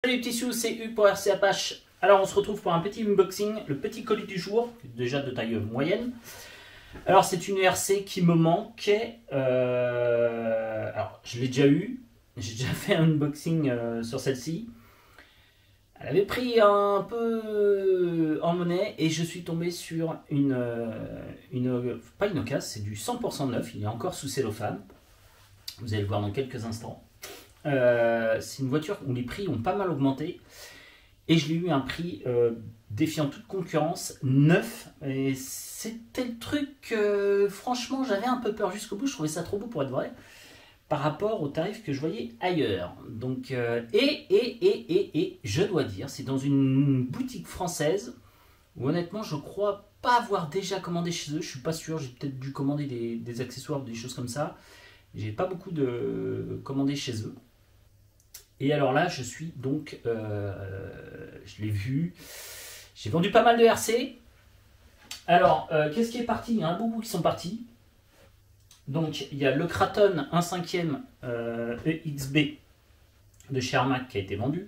Salut les petits sous, c'est U pour RC Apache. Alors on se retrouve pour un petit unboxing, le petit colis du jour, déjà de taille moyenne. Alors c'est une RC qui me manquait. Alors je l'ai déjà eu, j'ai déjà fait un unboxing sur celle-ci. Elle avait pris un peu en monnaie et je suis tombé sur pas une occasion, c'est du 100% neuf, il est encore sous cellophane. Vous allez le voir dans quelques instants. C'est une voiture où les prix ont pas mal augmenté et je l'ai eu à un prix défiant toute concurrence, neuf, et c'était le truc, franchement j'avais un peu peur jusqu'au bout, je trouvais ça trop beau pour être vrai par rapport aux tarifs que je voyais ailleurs. Donc, et je dois dire, c'est dans une boutique française où honnêtement je crois pas avoir déjà commandé chez eux, je suis pas sûr, j'ai peut-être dû commander des accessoires ou des choses comme ça. J'ai pas beaucoup de commandé chez eux. Et alors là, je suis donc, je l'ai vu, j'ai vendu pas mal de RC. Alors, qu'est-ce qui est parti? Il y a un bout qui sont partis. Donc, il y a le Kraton 1/5 EXB de chez Armac qui a été vendu.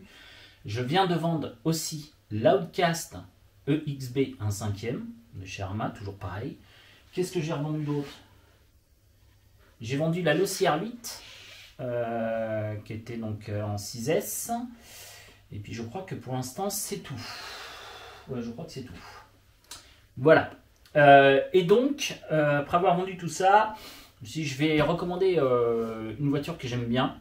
Je viens de vendre aussi l'Outcast EXB 1/5 de chez Armac, toujours pareil. Qu'est-ce que j'ai revendu d'autre? J'ai vendu la Losi R8 qui était donc en 6S. Et puis je crois que pour l'instant c'est tout. Ouais, je crois que c'est tout. Voilà. Et donc, après avoir vendu tout ça, si je vais recommander une voiture que j'aime bien,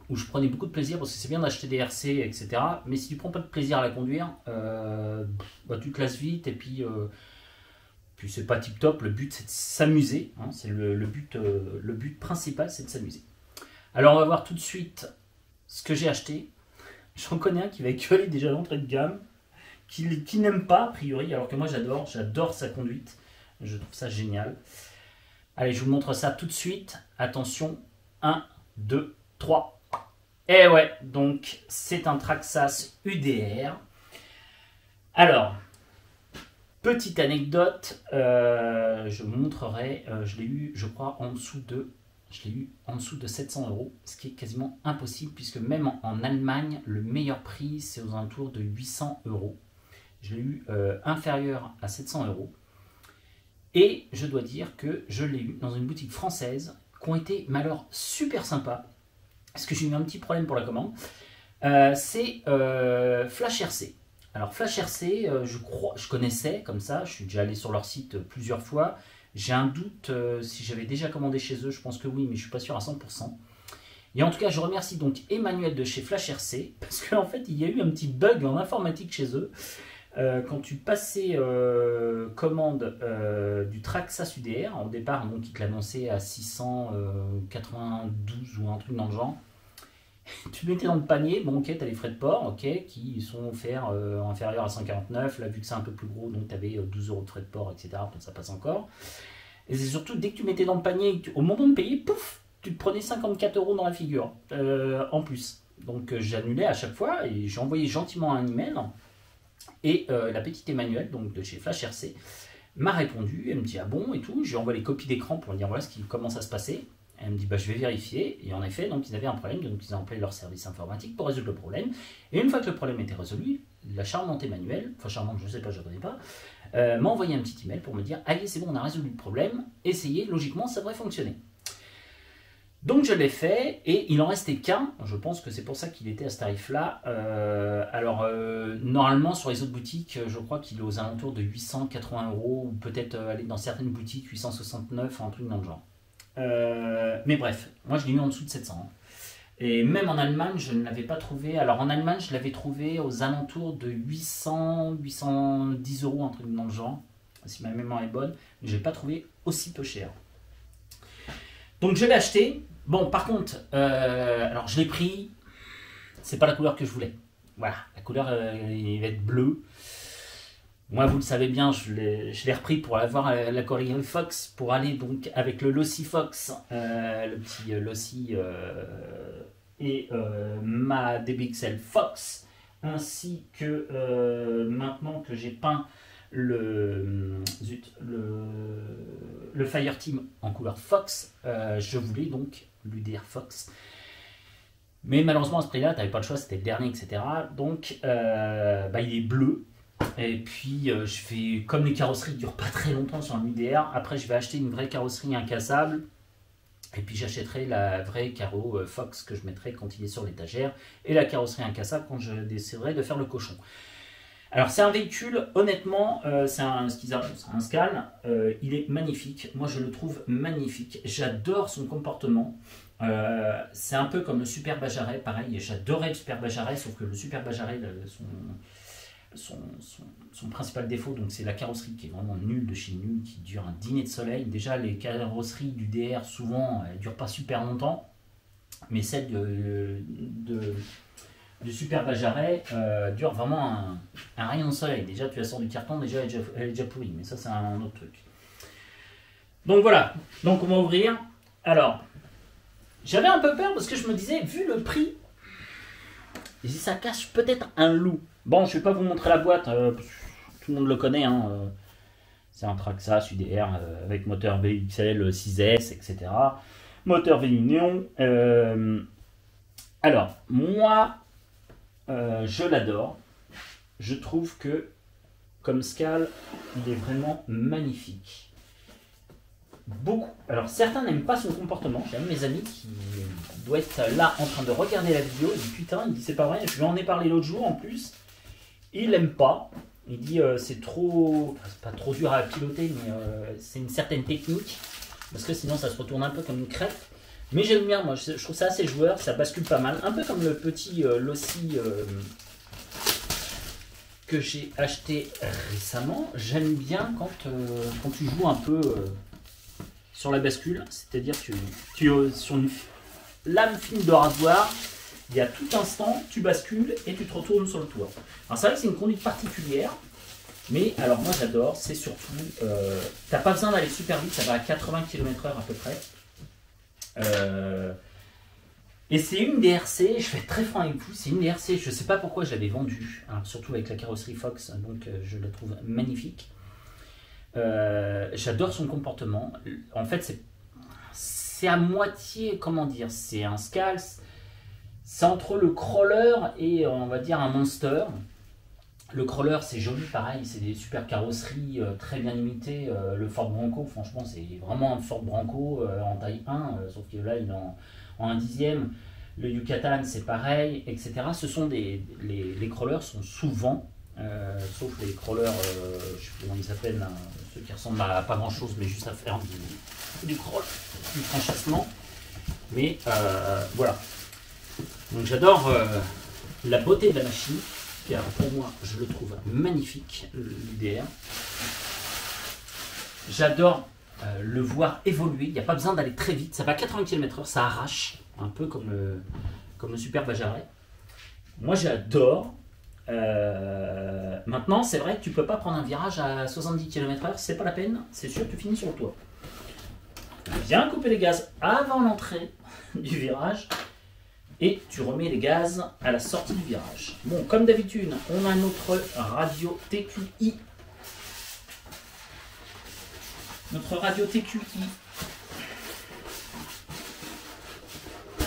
où je prenais beaucoup de plaisir, parce que c'est bien d'acheter des RC, etc. Mais si tu prends pas de plaisir à la conduire, bah, tu te lasses vite et puis c'est pas tip top. Le but c'est de s'amuser, hein, c'est le but principal, c'est de s'amuser. Alors on va voir tout de suite ce que j'ai acheté. J'en connais un qui va éculer déjà l'entrée de gamme, qui n'aime pas a priori, alors que moi j'adore sa conduite, je trouve ça génial. Allez, je vous montre ça tout de suite. Attention, 1, 2, 3. Et ouais, donc c'est un Traxxas UDR. Alors, petite anecdote, je vous montrerai, je l'ai eu, je crois, en dessous de 700 €, ce qui est quasiment impossible, puisque même en Allemagne, le meilleur prix, c'est aux alentours de 800 €. Je l'ai eu inférieur à 700 €. Et je dois dire que je l'ai eu dans une boutique française, qui ont été, mais alors, super sympa, parce que j'ai eu un petit problème pour la commande. C'est Flash RC. Alors Flash RC, je connaissais comme ça, je suis déjà allé sur leur site plusieurs fois. J'ai un doute si j'avais déjà commandé chez eux, je pense que oui, mais je ne suis pas sûr à 100%. Et en tout cas, je remercie donc Emmanuel de chez Flash RC, parce qu'en fait, il y a eu un petit bug en informatique chez eux. Quand tu passais commande du Traxxas UDR, au départ, donc, ils te l'annonçaient à 692 ou un truc dans le genre. Tu mettais dans le panier, bon ok, tu as les frais de port, ok, qui sont offerts inférieurs à 149, là vu que c'est un peu plus gros, donc tu avais 12 € de frais de port, etc., donc ça passe encore. Et c'est surtout, dès que tu mettais dans le panier, au moment de payer, pouf, tu te prenais 54 € dans la figure, en plus. Donc j'annulais à chaque fois, et j'ai envoyé gentiment un email, et la petite Emmanuelle, donc de chez Flash RC, m'a répondu, elle me dit ah bon et tout, je lui envoie les copies d'écran pour lui dire voilà comment ça se passait. Elle me dit bah, je vais vérifier, et en effet donc ils avaient un problème, donc ils ont appelé leur service informatique pour résoudre le problème, et une fois que le problème était résolu, la charmante Emmanuelle, enfin charmante je ne sais pas, je ne connais pas, m'a envoyé un petit email pour me dire allez c'est bon, on a résolu le problème, essayez, logiquement ça devrait fonctionner. Donc je l'ai fait, et il en restait qu'un, je pense que c'est pour ça qu'il était à ce tarif là. Normalement sur les autres boutiques, je crois qu'il est aux alentours de 880 €, ou peut-être aller dans certaines boutiques 869, un truc dans le genre. Mais bref, moi je l'ai mis en dessous de 700. Et même en Allemagne, je ne l'avais pas trouvé. Alors en Allemagne, je l'avais trouvé aux alentours de 800, 810 €, un truc dans le genre, si ma mémoire est bonne. Mais je ne l'ai pas trouvé aussi peu cher. Donc je l'ai acheté. Bon, par contre, alors je l'ai pris. C'est pas la couleur que je voulais. Voilà, la couleur il va être bleu. Moi, vous le savez bien, je l'ai repris pour avoir la Corriere Fox, pour aller donc avec le Losi Fox, le petit Losi et ma DBXL Fox, ainsi que maintenant que j'ai peint le Fireteam en couleur Fox, je voulais donc l'UDR Fox. Mais malheureusement, à ce prix-là, tu n'avais pas le choix, c'était le dernier, etc. Donc, il est bleu. Et puis, je fais comme les carrosseries ne durent pas très longtemps sur un UDR. Après, je vais acheter une vraie carrosserie incassable. Et puis, j'achèterai la vraie carreau Fox que je mettrai quand il est sur l'étagère. Et la carrosserie incassable quand je déciderai de faire le cochon. Alors, c'est un véhicule, honnêtement, c'est un Scale. Il est magnifique. Moi, je le trouve magnifique. J'adore son comportement. C'est un peu comme le Super Bajaret, pareil. J'adorais le Super Bajaret, sauf que le Super Bajaret, son principal défaut, donc c'est la carrosserie qui est vraiment nulle de chez nul, qui dure un dîner de soleil. Déjà, les carrosseries du DR, souvent, elles ne durent pas super longtemps. Mais celle du Super Bajaret dure vraiment un rayon de soleil. Déjà, tu la sors du carton, déjà, elle est déjà pourrie. Mais ça, c'est un autre truc. Donc voilà. Donc on va ouvrir. Alors, j'avais un peu peur parce que je me disais, vu le prix, ça cache peut-être un loup. Bon, je ne vais pas vous montrer la boîte. Tout le monde le connaît. C'est un Traxxas UDR avec moteur VXL 6S, etc. Moteur V-Union. Alors, moi, je l'adore. Je trouve que, comme Scale, il est vraiment magnifique. Beaucoup. Alors, certains n'aiment pas son comportement. J'ai un de mes amis qui doit être là en train de regarder la vidéo. Il dit putain, il dit c'est pas vrai. Je lui en ai parlé l'autre jour en plus. Il l'aime pas. Il dit c'est trop. Enfin, c'est pas trop dur à piloter, mais c'est une certaine technique. Parce que sinon, ça se retourne un peu comme une crêpe. Mais j'aime bien, moi. Je trouve ça assez joueur. Ça bascule pas mal. Un peu comme le petit Losi que j'ai acheté récemment. J'aime bien quand tu joues un peu. Sur la bascule, c'est-à-dire que sur une lame fine de rasoir, il y a tout instant, tu bascules et tu te retournes sur le toit. Alors c'est vrai que c'est une conduite particulière, mais alors moi j'adore, c'est surtout, t'as pas besoin d'aller super vite, ça va à 80 km/h à peu près. Et c'est une DRC, je vais être très franc avec vous, c'est une DRC, je sais pas pourquoi je l'avais vendue, alors surtout avec la carrosserie Fox, donc je la trouve magnifique. J'adore son comportement. En fait, c'est à moitié, comment dire, c'est un Scale. C'est entre le crawler et on va dire un monster. Le crawler, c'est joli, pareil, c'est des super carrosseries très bien imitées. Le Ford Bronco, franchement, c'est vraiment un Ford Bronco en taille 1, sauf que là, il est en 1/10. Le Yucatan, c'est pareil, etc. Ce sont les crawlers sont souvent. Sauf les crawlers, je ne sais plus comment ils s'appellent, ceux qui ressemblent à pas grand chose, mais juste à faire du crawl, du franchissement. Mais voilà. Donc j'adore la beauté de la machine, car pour moi, je le trouve magnifique, l'UDR. J'adore le voir évoluer, il n'y a pas besoin d'aller très vite, ça va à 80 km/h, ça arrache, un peu comme le Super Bajaret. Moi j'adore. Maintenant, c'est vrai que tu peux pas prendre un virage à 70 km/h, c'est pas la peine, c'est sûr que tu finis sur le toit. Viens couper les gaz avant l'entrée du virage et tu remets les gaz à la sortie du virage. Bon, comme d'habitude, on a notre radio TQI. Notre radio TQI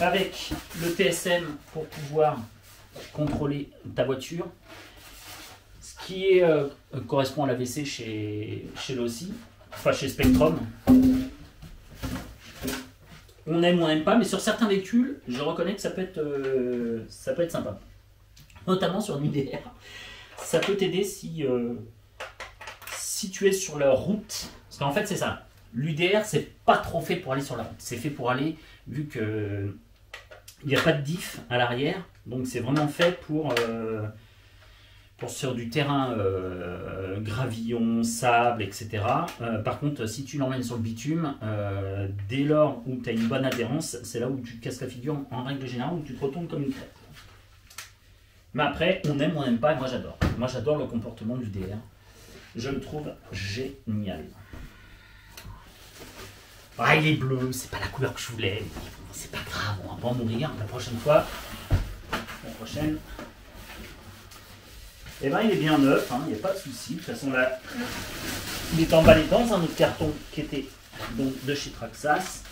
avec le TSM pour pouvoir contrôler ta voiture, ce qui correspond à l'AVC chez Losi, enfin chez Spectrum. On aime ou on n'aime pas, mais sur certains véhicules, je reconnais que ça peut être sympa. Notamment sur une UDR. Ça peut t'aider si tu es sur la route. Parce qu'en fait, c'est ça. L'UDR, c'est pas trop fait pour aller sur la route. C'est fait pour aller, vu que il n'y a pas de diff à l'arrière. Donc c'est vraiment fait pour sur du terrain gravillon, sable, etc. Par contre, si tu l'emmènes sur le bitume, dès lors où tu as une bonne adhérence, c'est là où tu te casses la figure en règle générale, où tu te retournes comme une crêpe. Mais après, on aime ou on n'aime pas, et moi j'adore. Moi j'adore le comportement du DR. Je le trouve génial. Ah, il est bleu, c'est pas la couleur que je voulais. C'est pas grave, on va pas en mourir. La prochaine fois, la prochaine, et ben il est bien neuf, il n'y a pas de souci. De toute façon là, il est emballé dans un autre carton qui était donc de chez Traxxas.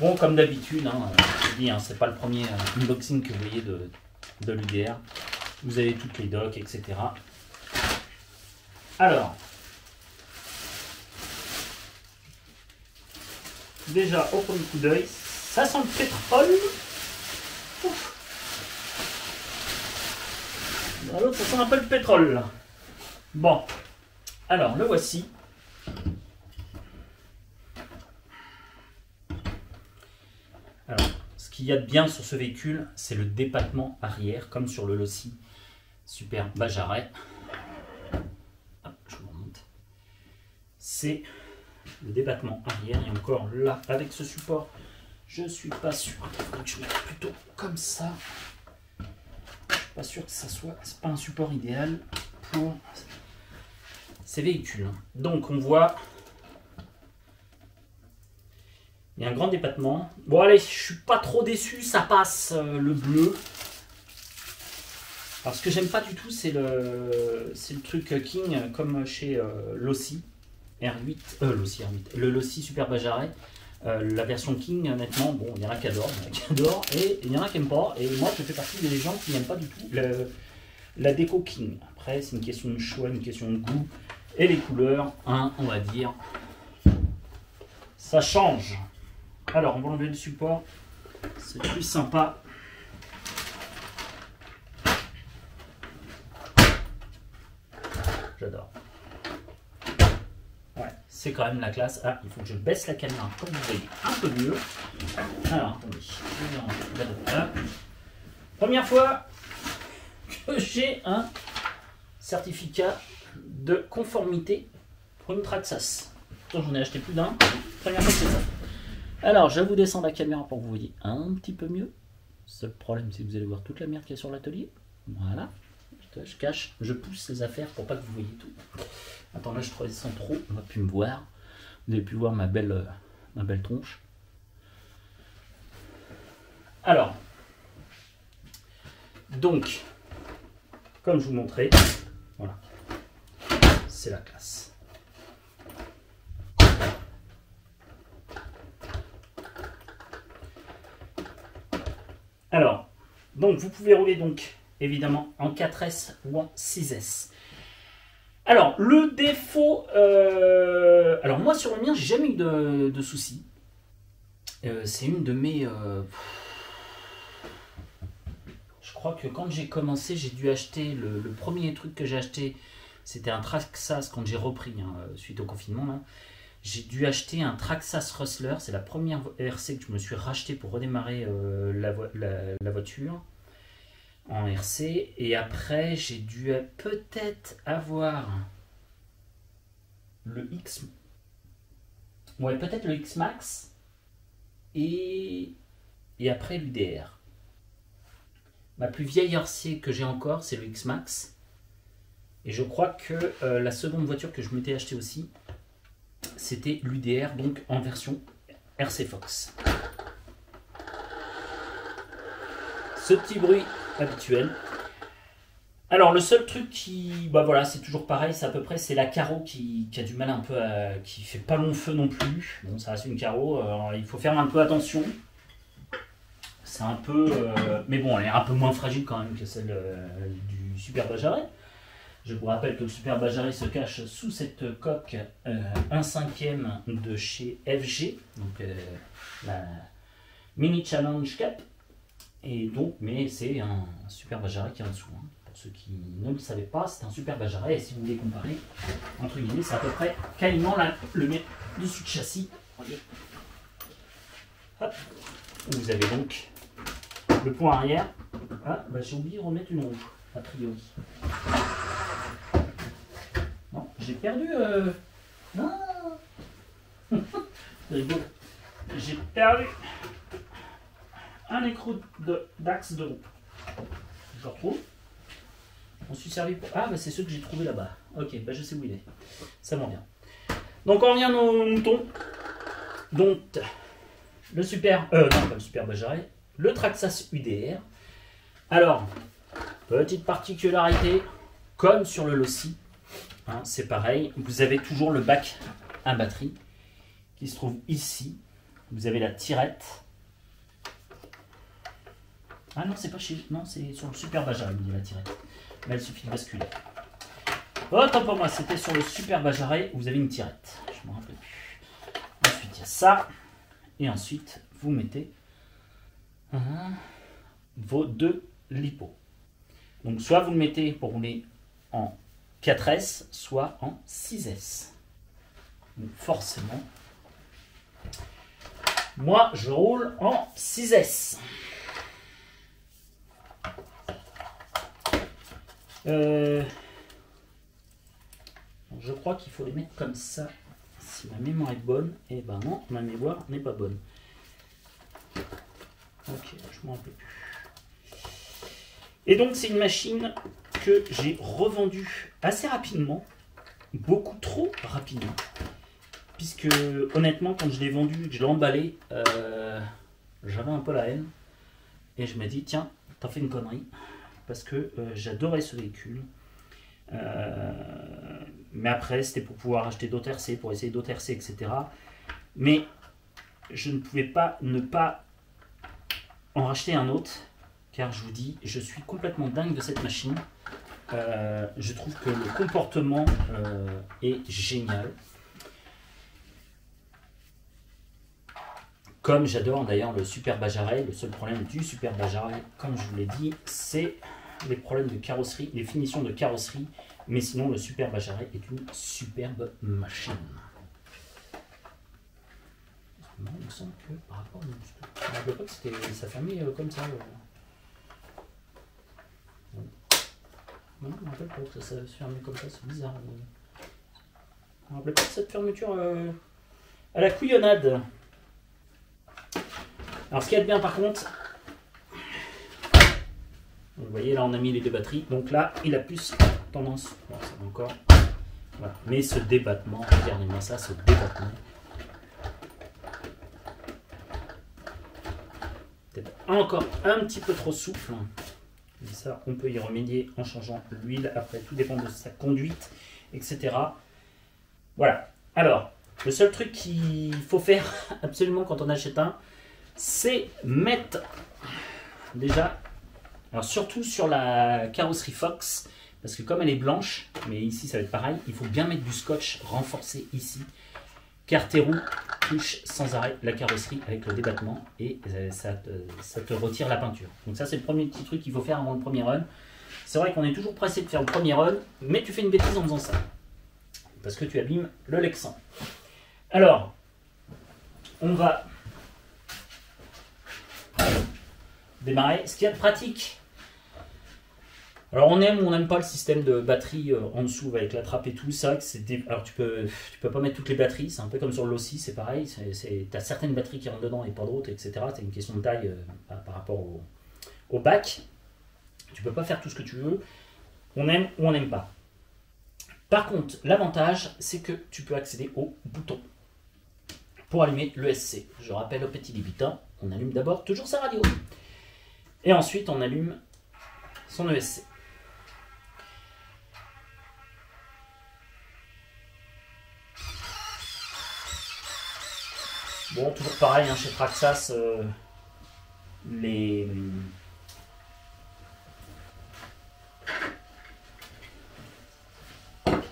Bon, comme d'habitude, hein, je dis, hein, c'est pas le premier unboxing que vous voyez de l'UDR. Vous avez toutes les docks, etc. Alors, déjà, au premier coup d'œil, ça sent le pétrole. Ouf. Dans l'autre, ça sent un peu le pétrole. Là. Bon, alors, le voici. Alors, ce qu'il y a de bien sur ce véhicule, c'est le dépatement arrière, comme sur le Losi Super Bajaret. Hop, je vous remonte. C'est le débattement arrière. Et encore là, avec ce support, je suis pas sûr. Il faudrait que je mette plutôt comme ça. Je suis pas sûr que ça soit. C'est pas un support idéal pour ces véhicules. Donc on voit. Il y a un grand débattement. Bon allez, je suis pas trop déçu, ça passe le bleu. Alors ce que j'aime pas du tout, c'est le truc King comme chez Losi R8, Losi R8, le Losi Super Bajaret. La version King, honnêtement, bon, il y en a qui adorent, et il y en a qui n'aiment pas. Et moi, je fais partie des gens qui n'aiment pas du tout la déco King. Après, c'est une question de choix, une question de goût. Et les couleurs, hein, on va dire, ça change. Alors, on va enlever le support. C'est plus sympa. J'adore. Ouais, c'est quand même la classe. Ah, il faut que je baisse la caméra pour que vous voyez un peu mieux. Alors, attendez. Première fois que j'ai un certificat de conformité pour une Traxxas. J'en ai acheté plus d'un. Première fois que c'est ça. Alors, je vous descends la caméra pour que vous voyez un petit peu mieux. Seul problème, c'est que vous allez voir toute la merde qu'il y a sur l'atelier. Voilà. Je cache, je pousse les affaires pour pas que vous voyez tout. Attends, là je redescends trop, on va plus me voir. Vous avez pu voir ma belle tronche. Alors, donc, comme je vous montrais, voilà, c'est la classe. Alors, donc vous pouvez rouler donc évidemment en 4S ou en 6S. Alors, le défaut... alors moi sur le mien, j'ai jamais eu de soucis. C'est une de mes... Je crois que quand j'ai commencé, j'ai dû acheter... Le premier truc que j'ai acheté, c'était un Traxxas quand j'ai repris, hein, suite au confinement. Là. J'ai dû acheter un Traxxas Rustler. C'est la première RC que je me suis racheté pour redémarrer la voiture. En RC, et après j'ai dû peut-être avoir le X, ouais, peut-être le X Max et après l'UDR. Ma plus vieille RC que j'ai encore, c'est le X Max, et je crois que la seconde voiture que je m'étais acheté aussi, c'était l'UDR, donc en version RC Fox. Ce petit bruit habituel. Alors le seul truc qui, bah voilà, c'est toujours pareil, c'est à peu près, c'est la carreau qui a du mal un peu à, qui fait pas long feu non plus. Bon, ça reste une carreau, alors il faut faire un peu attention. C'est un peu, mais bon, elle est un peu moins fragile quand même que celle du Super Bajaret. Je vous rappelle que le Super Bajaret se cache sous cette coque 1/5 de chez FG, donc la Mini Challenge Cap. Et donc, mais c'est un Super Bajaret qui est en dessous. Hein. Pour ceux qui ne le savaient pas, c'est un Super Bajaret. Et si vous voulez comparer, entre guillemets, c'est à peu près quasiment le dessus de châssis. Hop. Vous avez donc le pont arrière. Ah, bah, j'ai oublié de remettre une roue, a priori. Non, j'ai perdu. Non. J'ai perdu un écrou d'axe de roue. Je le retrouve. On s'est servi pour... Ah, bah c'est ceux que j'ai trouvé là-bas. Ok, bah je sais où il est. Ça m'en vient. Donc on revient à nos moutons. Donc, le Super... non, pas le Super Bajaret. Le Traxxas UDR. Alors, petite particularité, comme sur le Losi, hein, c'est pareil. Vous avez toujours le bac à batterie qui se trouve ici. vous avez la tirette. Ah non, c'est pas chez... Non, c'est sur le Super Bajare, il y a la tirette. Mais il suffit de basculer. Autant pour moi, c'était sur le Super Bajare où vous avez une tirette. Je me rappelle plus. Ensuite, il y a ça. Et ensuite, vous mettez vos 2 lipos. Donc, soit vous le mettez pour rouler en 4S, soit en 6S. Donc, forcément, moi, je roule en 6S. Je crois qu'il faut les mettre comme ça. Si ma mémoire est bonne, et ben non, ma mémoire n'est pas bonne. Ok, je m'en rappelle plus. Et donc c'est une machine que j'ai revendue assez rapidement, beaucoup trop rapidement, puisque honnêtement quand je l'ai vendue, que je l'ai emballée, j'avais un peu la haine, et je me dis tiens, t'as fait une connerie, parce que j'adorais ce véhicule. Mais après c'était pour pouvoir acheter d'autres RC, pour essayer d'autres RC, etc. Mais je ne pouvais pas ne pas en racheter un autre, car je vous dis, je suis complètement dingue de cette machine. Je trouve que le comportement est génial. Comme j'adore d'ailleurs le Super Bajare. Le seul problème du Super Bajare, comme je vous l'ai dit, c'est les problèmes de carrosserie, les finitions de carrosserie. Mais sinon, le Super Bajare est une superbe machine. Il me semble que par rapport à... Je ne me rappelle pas que ça fermait comme ça. Non, je ne me rappelle pas que ça se fermait comme ça, c'est bizarre. Je ne me rappelle pas de cette fermeture à la couillonnade. Alors ce qu'il y a de bien par contre, vous voyez là on a mis les deux batteries, donc là il a plus tendance, bon, ça va encore, voilà. Mais ce débattement, regardez-moi ça, ce débattement, peut-être encore un petit peu trop souple, mais ça on peut y remédier en changeant l'huile, après tout dépend de sa conduite, etc. Voilà, alors le seul truc qu'il faut faire absolument quand on achète un, c'est mettre déjà, alors surtout sur la carrosserie Fox, parce que comme elle est blanche, mais ici ça va être pareil, il faut bien mettre du scotch renforcé ici, car tes roues touchent sans arrêt la carrosserie avec le débattement et ça te retire la peinture. Donc ça c'est le premier petit truc qu'il faut faire avant le premier run. C'est vrai qu'on est toujours pressé de faire le premier run, mais tu fais une bêtise en faisant ça, parce que tu abîmes le Lexan. Alors, on va démarrer. Ce qu'il y a de pratique, alors on aime ou on n'aime pas le système de batterie en dessous avec la trappe et tout ça. Alors tu peux pas mettre toutes les batteries, c'est un peu comme sur l'Ossi, c'est pareil. Tu as certaines batteries qui rentrent dedans et pas d'autres, etc. C'est une question de taille par rapport au bac. Tu peux pas faire tout ce que tu veux. On aime ou on n'aime pas. Par contre, l'avantage, c'est que tu peux accéder au bouton pour allumer l'ESC. Je rappelle au petit débutant, on allume d'abord toujours sa radio. Et ensuite, on allume son ESC. Bon, toujours pareil, hein, chez Traxxas,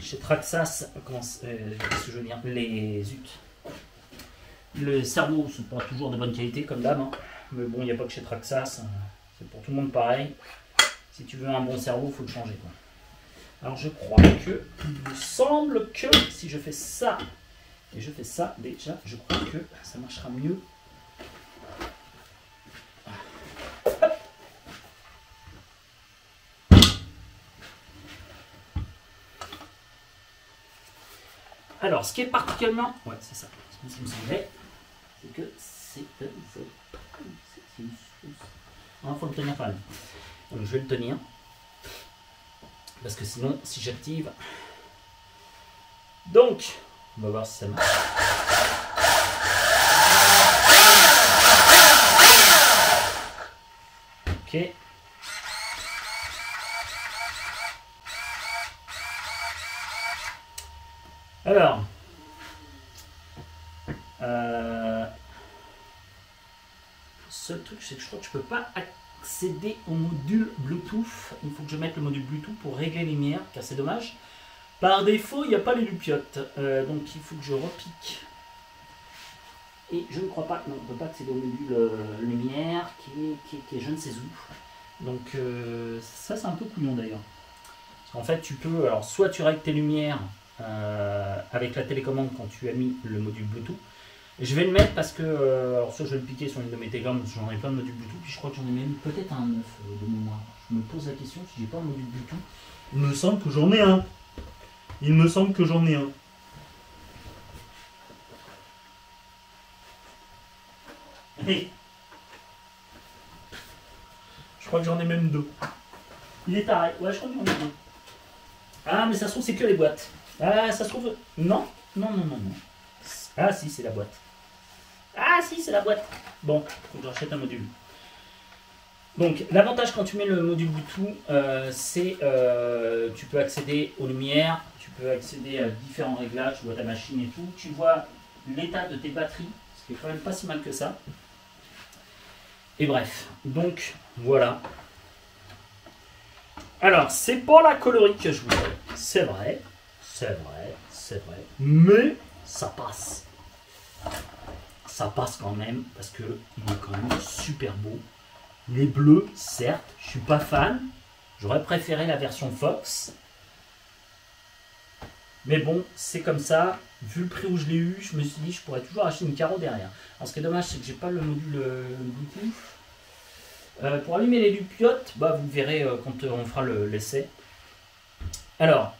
chez Traxxas, qu'est-ce que je veux dire, les cerveaux ne sont pas toujours de bonne qualité comme d'hab, hein. Mais bon, il n'y a pas que chez Traxxas, c'est pour tout le monde pareil. Si tu veux un bon cerveau, il faut le changer, quoi. Alors je crois que, il me semble que si je fais ça et je fais ça, déjà, je crois que ça marchera mieux. Alors, ce qui est particulièrement... Ouais, c'est ça. Ce qui me semblait, c'est que c'est une sauce. Il faut le tenir quand même. Donc, je vais le tenir. Parce que sinon, si j'active... Donc, on va voir si ça marche. Ok. Alors, seul truc, c'est que je crois que je peux pas accéder au module Bluetooth. Il faut que je mette le module Bluetooth pour régler les lumières, car c'est dommage. Par défaut, il n'y a pas les lupiotes. Donc il faut que je repique. Et je ne crois pas, non, on ne peut pas accéder au module lumière qui est je ne sais où. Donc ça c'est un peu couillon d'ailleurs. Parce qu'en fait tu peux, alors soit tu règles tes lumières avec la télécommande quand tu as mis le module Bluetooth. Et je vais le mettre parce que, alors ça je vais le piquer sur une de mes télégrammes, j'en ai plein de modules Bluetooth, puis je crois que j'en ai même peut-être un 9 de mémoire. Je me pose la question si j'ai pas un module Bluetooth. Il me semble que j'en ai un. Il me semble que j'en ai un. Hey. Je crois que j'en ai même 2. Il est taré. Ouais, je crois que j'en ai 2. Ah, mais ça se trouve, c'est que les boîtes. Ah, ça se trouve. Non, non, non, non, non. Ah, si, c'est la boîte. Ah, si, c'est la boîte. Bon, faut que j'achète un module. Donc, l'avantage quand tu mets le module Bluetooth, c'est tu peux accéder aux lumières, tu peux accéder à différents réglages, tu vois ta machine et tout. Tu vois l'état de tes batteries, ce qui est quand même pas si mal que ça. Et bref, donc voilà. Alors, c'est pas la colorie que je voulais, c'est vrai, mais ça passe. Ça passe quand même, parce qu'il est quand même super beau. Il est bleu, certes, je suis pas fan. J'aurais préféré la version Fox. Mais bon, c'est comme ça. Vu le prix où je l'ai eu, je me suis dit je pourrais toujours acheter une carreau derrière. Alors ce qui est dommage, c'est que j'ai pas le module Bluetooth. Pour allumer les lupiotes, bah, vous verrez quand on fera l'essai. Alors,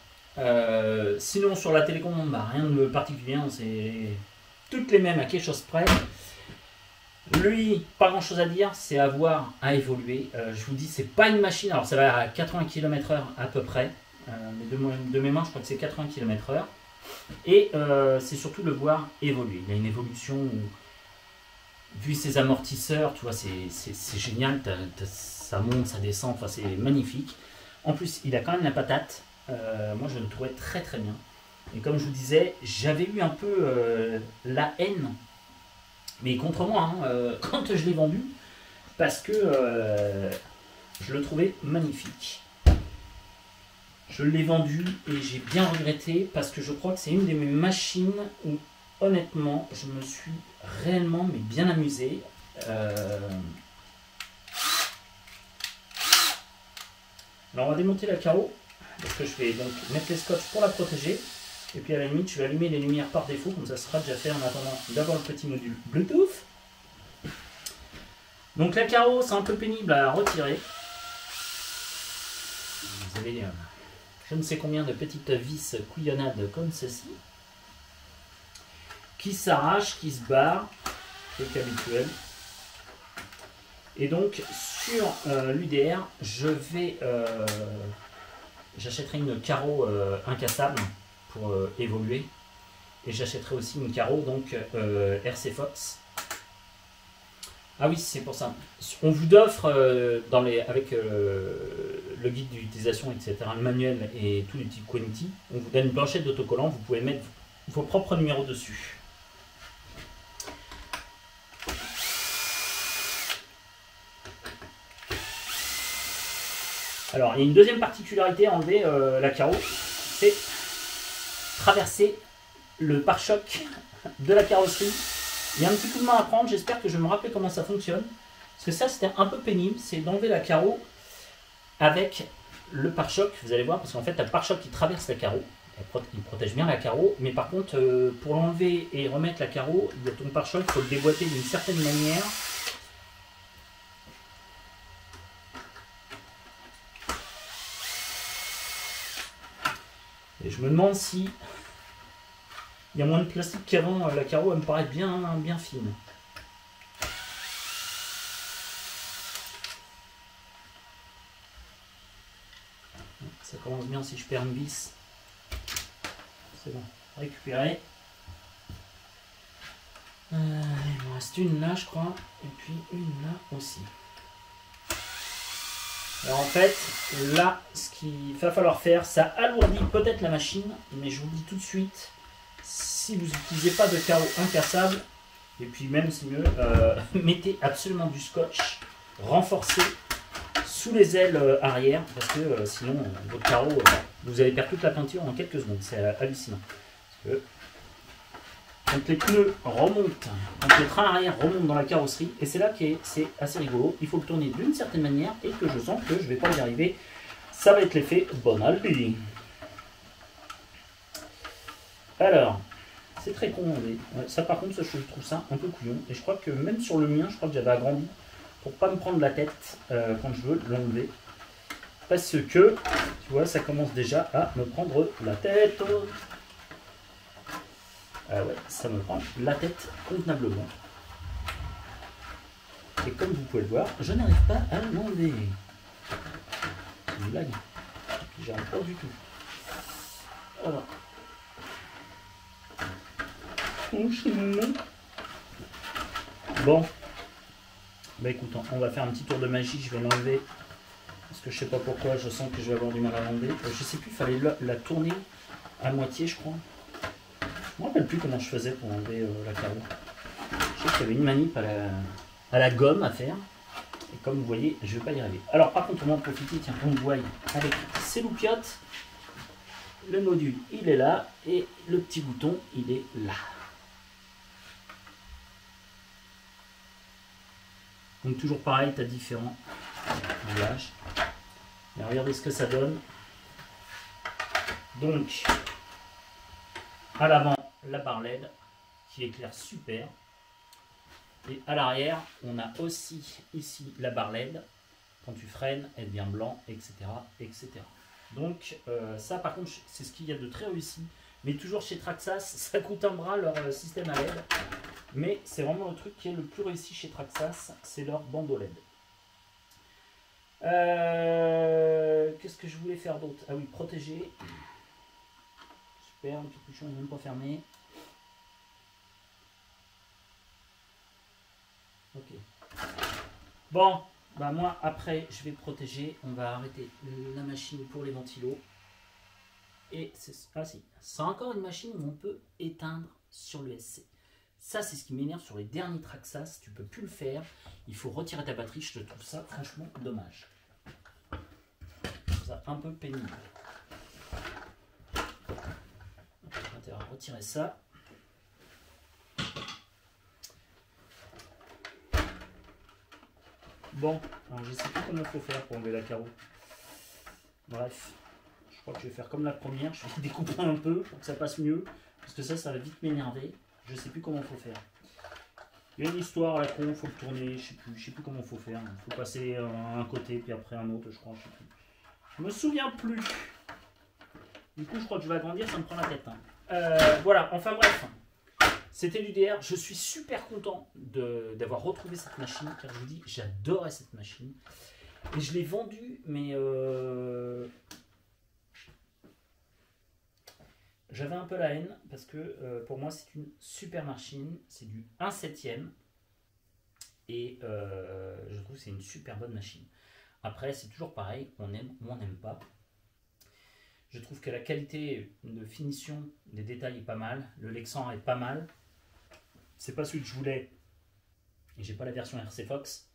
sinon sur la télécommande, bah, rien de particulier, c'est toutes les mêmes à quelque chose près. Lui, pas grand chose à dire, c'est à voir, à évoluer. Je vous dis, c'est pas une machine, alors ça va à 80 km/h à peu près. Mais de mémoire, je crois que c'est 80 km/h. Et c'est surtout le voir évoluer. Il a une évolution où, vu ses amortisseurs, tu vois, c'est génial. Ça monte, ça descend, enfin, c'est magnifique. En plus, il a quand même la patate. Moi, je le trouvais très très bien. Et comme je vous disais, j'avais eu un peu la haine, mais contre moi, hein, quand je l'ai vendu, parce que je le trouvais magnifique. Je l'ai vendu et j'ai bien regretté parce que je crois que c'est une de mes machines où honnêtement je me suis réellement mais bien amusé. Alors on va démonter la carreau parce que je vais donc mettre les scotch pour la protéger et puis à la limite je vais allumer les lumières par défaut comme ça sera déjà fait en attendant d'avoir le petit module Bluetooth. Donc la carreau c'est un peu pénible à retirer. Vous avez je ne sais combien de petites vis couillonnades comme ceci qui s'arrachent, qui se barrent, truc habituel. Et donc sur l'UDR, j'achèterai une carreau incassable pour évoluer, et j'achèterai aussi une carreau donc RC Fox. Ah oui, c'est pour ça. On vous offre avec le guide d'utilisation, etc., le manuel et tous les petits quality, on vous donne une planchette d'autocollant, vous pouvez mettre vos propres numéros dessus. Alors, il y a une deuxième particularité à enlever la carreau, c'est traverser le pare-choc de la carrosserie. Il y a un petit coup de main à prendre, j'espère que je vais me rappeler comment ça fonctionne. Parce que ça, c'était un peu pénible, c'est d'enlever la carreau avec le pare-choc, vous allez voir, parce qu'en fait, tu as le pare-choc qui traverse la carreau. Il protège bien la carreau, mais par contre, pour l'enlever et remettre la carreau, il y a ton pare-choc, il faut le déboîter d'une certaine manière. Et je me demande si il y a moins de plastique qu'avant, la carreau elle me paraît bien fine. Ça commence bien si je perds une vis. C'est bon, récupérer. Il me reste une là je crois, et puis une là aussi. Alors en fait, là, ce qu'il va falloir faire, ça alourdit peut-être la machine, mais je vous le dis tout de suite, si vous n'utilisez pas de carreau incassable, Et puis même c'est mieux, mettez absolument du scotch renforcé sous les ailes arrière, parce que sinon votre carreau, vous allez perdre toute la peinture en quelques secondes, c'est hallucinant. Parce que quand les pneus remontent, quand le train arrière remonte dans la carrosserie, et c'est là que c'est assez rigolo, il faut le tourner d'une certaine manière, et que je sens que je ne vais pas y arriver, ça va être l'effet Bonaldi. Alors, c'est très con, ouais, ça par contre, je trouve ça un peu couillon, et je crois que même sur le mien, je crois que j'avais agrandi, pour pas me prendre la tête quand je veux l'enlever, parce que, tu vois, ça commence déjà à me prendre la tête. Ah ouais, ça me prend la tête convenablement. Et comme vous pouvez le voir, je n'arrive pas à l'enlever. C'est une blague. J'arrive pas du tout. Alors. Bon. Bah écoute, on va faire un petit tour de magie, je vais l'enlever. Parce que je sais pas pourquoi, je sens que je vais avoir du mal à l'enlever. Je sais plus, il fallait la tourner à moitié, je crois. Je ne me rappelle plus comment je faisais pour enlever la carreau. Je sais qu'il y avait une manip à la gomme à faire. Et comme vous voyez, je ne vais pas y arriver. Alors par contre, on va en profiter, tiens, on le voit avec ces loupiottes. Le module, il est là. Et le petit bouton, il est là. Donc toujours pareil, tu as différents réglages. Et regardez ce que ça donne. Donc, à l'avant, la barre LED qui éclaire super. Et à l'arrière, on a aussi ici la barre LED. Quand tu freines, elle devient blanc, etc. etc. Donc ça par contre, c'est ce qu'il y a de très réussi. Mais toujours chez Traxxas, ça coûte un bras leur système à LED. Mais c'est vraiment le truc qui est le plus réussi chez Traxxas, c'est leur bandeau LED. Qu'est-ce que je voulais faire d'autre? Ah oui, protéger. Super, le capuchon n'est même pas fermé. Ok. Bon, bah moi après je vais protéger. On va arrêter la machine pour les ventilos. Et c'est c'est encore une machine où on peut éteindre sur l'USC. Ça c'est ce qui m'énerve sur les derniers Traxxas. Tu peux plus le faire. Il faut retirer ta batterie. Je te trouve ça franchement dommage. Je trouve ça un peu pénible. On va retirer ça. Bon, alors je ne sais plus comment il faut faire pour enlever la carreau. Bref, je crois que je vais faire comme la première. Je vais découper un peu pour que ça passe mieux. Parce que ça va vite m'énerver. Je ne sais plus comment il faut faire. Il y a une histoire à la con, il faut le tourner. Je sais plus comment il faut faire. Il faut passer un côté puis après un autre, je crois. Je sais plus. Je me souviens plus. Du coup, je crois que je vais agrandir, ça me prend la tête. Voilà, enfin bref. C'était l'UDR, je suis super content d'avoir retrouvé cette machine, car je vous dis, j'adorais cette machine. Et je l'ai vendue, mais j'avais un peu la haine, parce que pour moi c'est une super machine, c'est du 1/7. Et je trouve que c'est une super bonne machine. Après, c'est toujours pareil, on aime ou on n'aime pas. Je trouve que la qualité de finition des détails est pas mal, le Lexan est pas mal. C'est pas celui que je voulais, et j'ai pas la version RC Fox,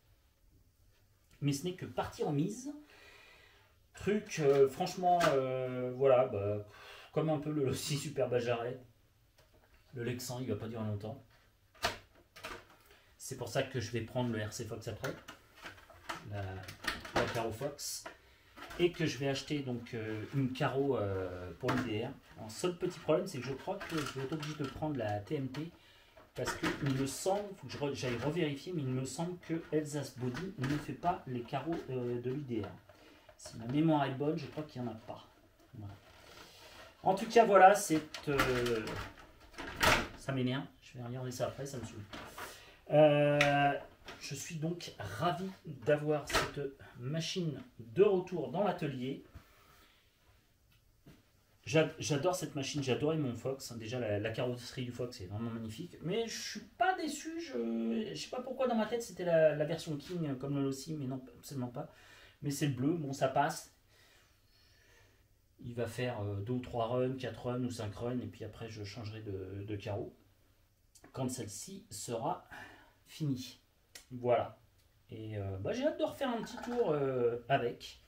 mais ce n'est que partie en mise. Truc, franchement, voilà, bah, comme un peu le Losi Super Bajaret, le Lexan il va pas durer longtemps. C'est pour ça que je vais prendre le RC Fox après, la Caro Fox, et que je vais acheter donc une Caro pour l'UDR. Un seul petit problème, c'est que je crois que je vais être obligé de prendre la TMT. Parce qu'il me semble, il faut que j'aille revérifier, mais il me semble que Elsace Body ne fait pas les carreaux de l'UDR. Si ma mémoire est bonne, je crois qu'il n'y en a pas. Voilà. En tout cas, voilà, ça m'énerve. Je vais regarder ça après, ça me saoule. Je suis donc ravi d'avoir cette machine de retour dans l'atelier. J'adore cette machine, j'adorais mon Fox. Déjà, la carrosserie du Fox est vraiment magnifique. Mais je suis pas déçu. Je sais pas pourquoi dans ma tête c'était la version King comme le Losi, mais non, absolument pas. Mais c'est le bleu, bon, ça passe. Il va faire 2 ou 3 runs, 4 runs ou 5 runs, et puis après je changerai de carreau. quand celle-ci sera finie. Voilà. Et j'ai hâte de refaire un petit tour avec.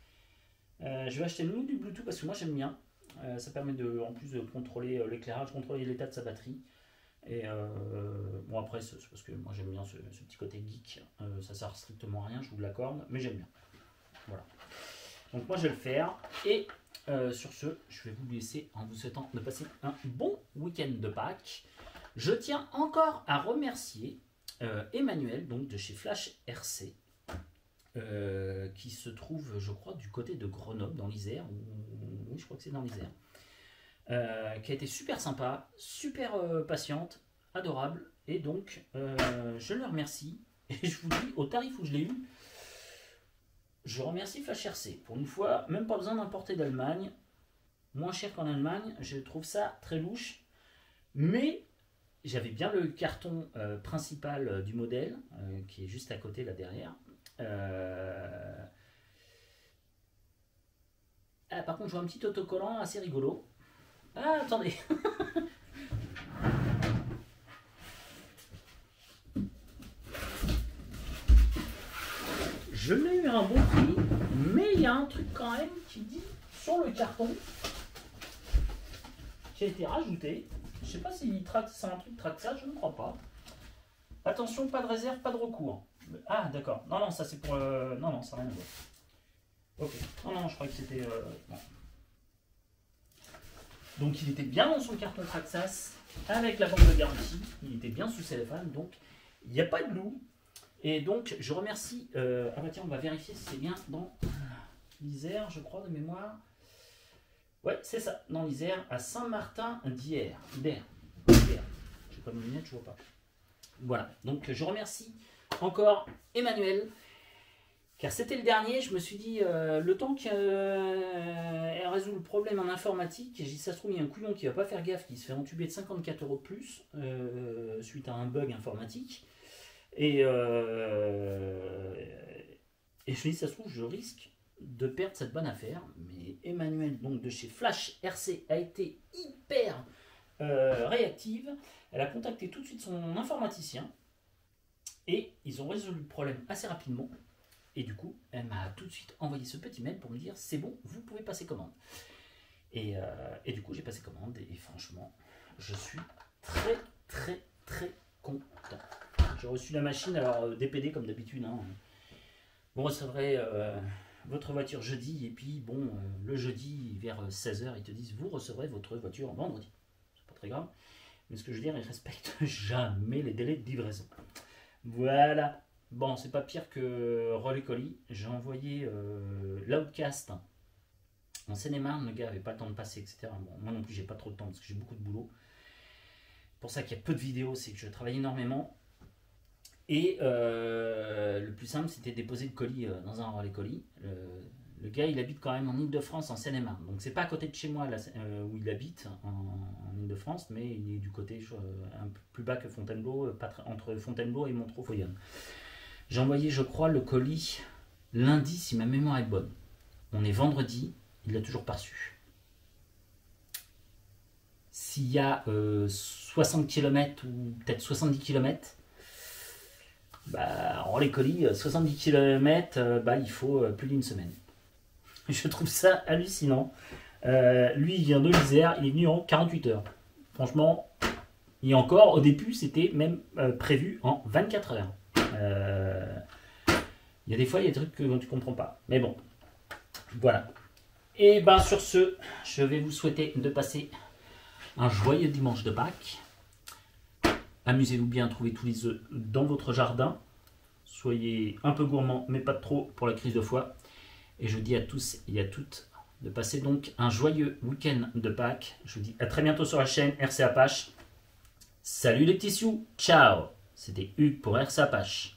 Je vais acheter le du Bluetooth parce que moi j'aime bien. Ça permet en plus de contrôler l'éclairage, contrôler l'état de sa batterie. Et bon, après, c'est parce que moi j'aime bien ce petit côté geek. Ça sert strictement à rien, je vous l'accorde, mais j'aime bien. Voilà. Donc, moi je vais le faire. Et sur ce, je vais vous laisser en vous souhaitant de passer un bon week-end de Pâques. Je tiens encore à remercier Emmanuel, donc de chez Flash RC, qui se trouve, je crois, du côté de Grenoble, dans l'Isère. Oui, je crois que c'est dans l'Isère. Qui a été super sympa, super patiente, adorable. Et donc, je le remercie. Et je vous dis, au tarif où je l'ai eu, je remercie Flash RC. Pour une fois, même pas besoin d'importer d'Allemagne. Moins cher qu'en Allemagne. Je trouve ça très louche. Mais j'avais bien le carton principal du modèle, qui est juste à côté, là derrière. Par contre, je vois un petit autocollant assez rigolo. Ah, attendez. Je l'ai eu à un bon prix, mais il y a un truc quand même qui dit sur le carton qui a été rajouté. Je sais pas si c'est un truc traque ça, je ne crois pas. Attention, pas de réserve, pas de recours. Ah, d'accord. Non, non, ça c'est pour... Non, ça n'a rien à voir. Ok. Non, je croyais que c'était... Non. Donc il était bien dans son carton Traxxas, avec la bande de garantie, il était bien sous cellophane, donc il n'y a pas de loup. Et donc je remercie, ah bah tiens, on va vérifier si c'est bien dans l'Isère, je crois, de mémoire. Ouais, c'est ça, dans l'Isère, à Saint-Martin d'Hier. J'ai pas mes lunettes, je vois pas. Voilà, donc je remercie encore Emmanuel, car c'était le dernier. Je me suis dit, le temps qu'elle résout le problème en informatique, j'ai dit, ça se trouve, il y a un couillon qui va pas faire gaffe, qui se fait entuber de 54 € de plus, suite à un bug informatique. Et je me suis dit, ça se trouve, je risque de perdre cette bonne affaire. Mais Emmanuel, donc de chez Flash RC, a été hyper réactive. Elle a contacté tout de suite son informaticien et ils ont résolu le problème assez rapidement. Et du coup, elle m'a tout de suite envoyé ce petit mail pour me dire, c'est bon, vous pouvez passer commande. Et du coup, j'ai passé commande et franchement, je suis très très très content. J'ai reçu la machine, alors DPD comme d'habitude. Hein. Vous recevrez votre voiture jeudi, et puis bon, le jeudi vers 16h, ils te disent, vous recevrez votre voiture vendredi. C'est pas très grave, mais ce que je veux dire, ils respectent jamais les délais de livraison. Voilà. Bon, c'est pas pire que Relais Colis. J'ai envoyé l'Outcast en Seine-et-Marne. Le gars avait pas le temps de passer, etc. Bon, moi non plus, j'ai pas trop de temps parce que j'ai beaucoup de boulot. C'est pour ça qu'il y a peu de vidéos, c'est que je travaille énormément. Et le plus simple, c'était de déposer le colis dans un Relais Colis. Le gars, il habite quand même en Ile-de-France, en Seine-et-Marne. Donc, c'est pas à côté de chez moi là, où il habite, en Ile-de-France, mais il est du côté un peu plus bas que Fontainebleau, entre Fontainebleau et Montreux-Foyonne. J'ai envoyé, je crois, le colis lundi, si ma mémoire est bonne. On est vendredi, il l'a toujours pas reçu. S'il y a 60 km ou peut-être 70 km, en les colis, 70 km, il faut plus d'une semaine. Je trouve ça hallucinant. Lui, il vient de l'Isère, il est venu en 48 heures. Franchement, et encore, au début, c'était même prévu en 24 heures. Il y a des fois, il y a des trucs que tu comprends pas. Mais bon, voilà. Et sur ce, je vais vous souhaiter de passer un joyeux dimanche de Pâques. Amusez-vous bien, trouvez tous les œufs dans votre jardin. Soyez un peu gourmands, mais pas trop pour la crise de foie. Et je dis à tous et à toutes de passer donc un joyeux week-end de Pâques. Je vous dis à très bientôt sur la chaîne RC Apache. Salut les petits sioux, ciao. C'était Hugues pour RC Apache.